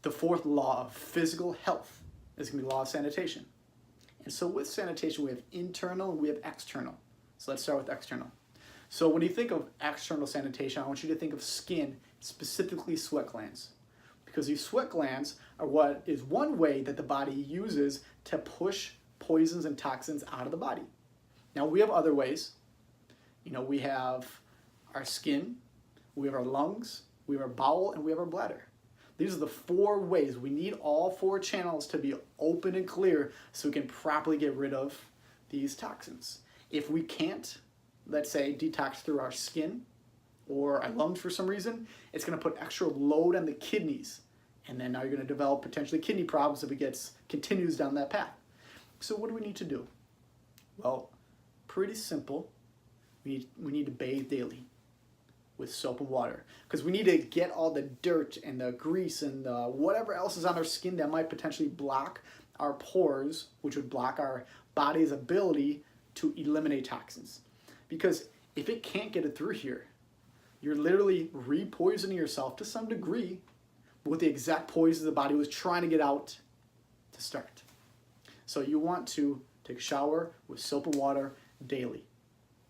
the fourth law of physical health is going to be the law of sanitation. And so with sanitation, we have internal and we have external. So let's start with external. So when you think of external sanitation, I want you to think of skin, specifically sweat glands. Because these sweat glands are what is one way that the body uses to push poisons and toxins out of the body. Now we have other ways. You know, we have our skin, we have our lungs, we have our bowel, and we have our bladder. These are the four ways. We need all four channels to be open and clear so we can properly get rid of these toxins. If we can't, let's say, detox through our skin or our lungs for some reason, it's going to put extra load on the kidneys. And then now you're going to develop potentially kidney problems if it continues down that path. So what do we need to do? Well, pretty simple. We need to bathe daily with soap and water, because we need to get all the dirt and the grease and whatever else is on our skin that might potentially block our pores, which would block our body's ability to eliminate toxins. Because if it can't get it through here, you're literally re-poisoning yourself to some degree with the exact poison the body was trying to get out to start. So you want to take a shower with soap and water daily.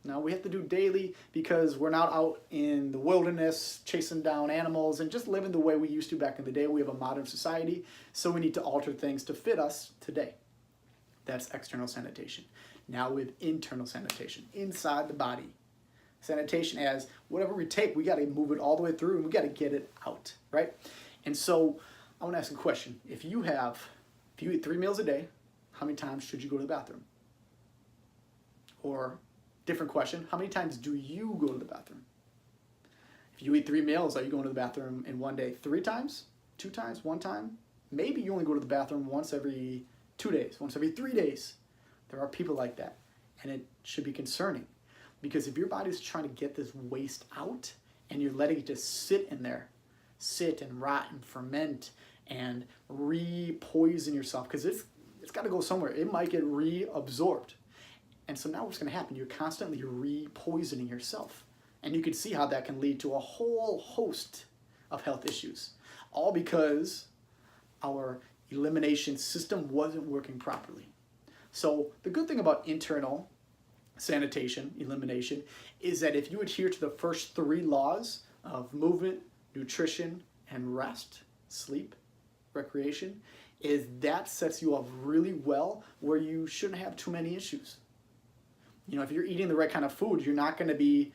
Now we have to do daily because we're not out in the wilderness chasing down animals and just living the way we used to back in the day. We have a modern society, so we need to alter things to fit us today. That's external sanitation. Now with internal sanitation, inside the body. Sanitation as whatever we take, we got to move it all the way through and we got to get it out, right? And so I want to ask a question. If you eat 3 meals a day, how many times should you go to the bathroom? Or different question, how many times do you go to the bathroom? If you eat 3 meals, are you going to the bathroom in one day 3 times, 2 times, 1 time? Maybe you only go to the bathroom once every 2 days, once every 3 days. There are people like that, and it should be concerning, because if your body's trying to get this waste out and you're letting it just sit in there, sit and rot and ferment and re-poison yourself, because it's got to go somewhere. It might get reabsorbed. And so now what's going to happen? You're constantly re-poisoning yourself. And you can see how that can lead to a whole host of health issues. All because our elimination system wasn't working properly. So the good thing about internal sanitation, elimination, is that if you adhere to the first 3 laws of movement, nutrition, and rest, sleep, recreation, is that sets you up really well where you shouldn't have too many issues. You know, if you're eating the right kind of food, you're not going to be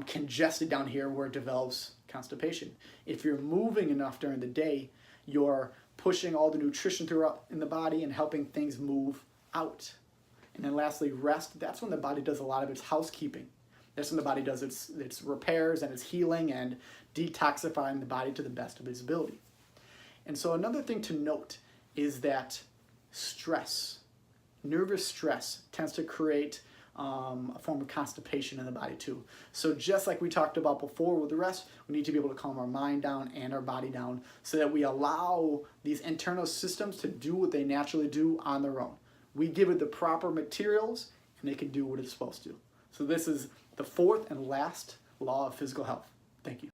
congested down here where it develops constipation. If you're moving enough during the day, you're pushing all the nutrition throughout in the body and helping things move out. And then lastly, rest. That's when the body does a lot of its housekeeping. That's when the body does its repairs and its healing and detoxifying the body to the best of its ability. And so another thing to note is that stress, nervous stress, tends to create a form of constipation in the body too. So just like we talked about before with the rest, we need to be able to calm our mind down and our body down so that we allow these internal systems to do what they naturally do on their own. We give it the proper materials and they can do what it's supposed to. So this is the 4th and last law of physical health. Thank you.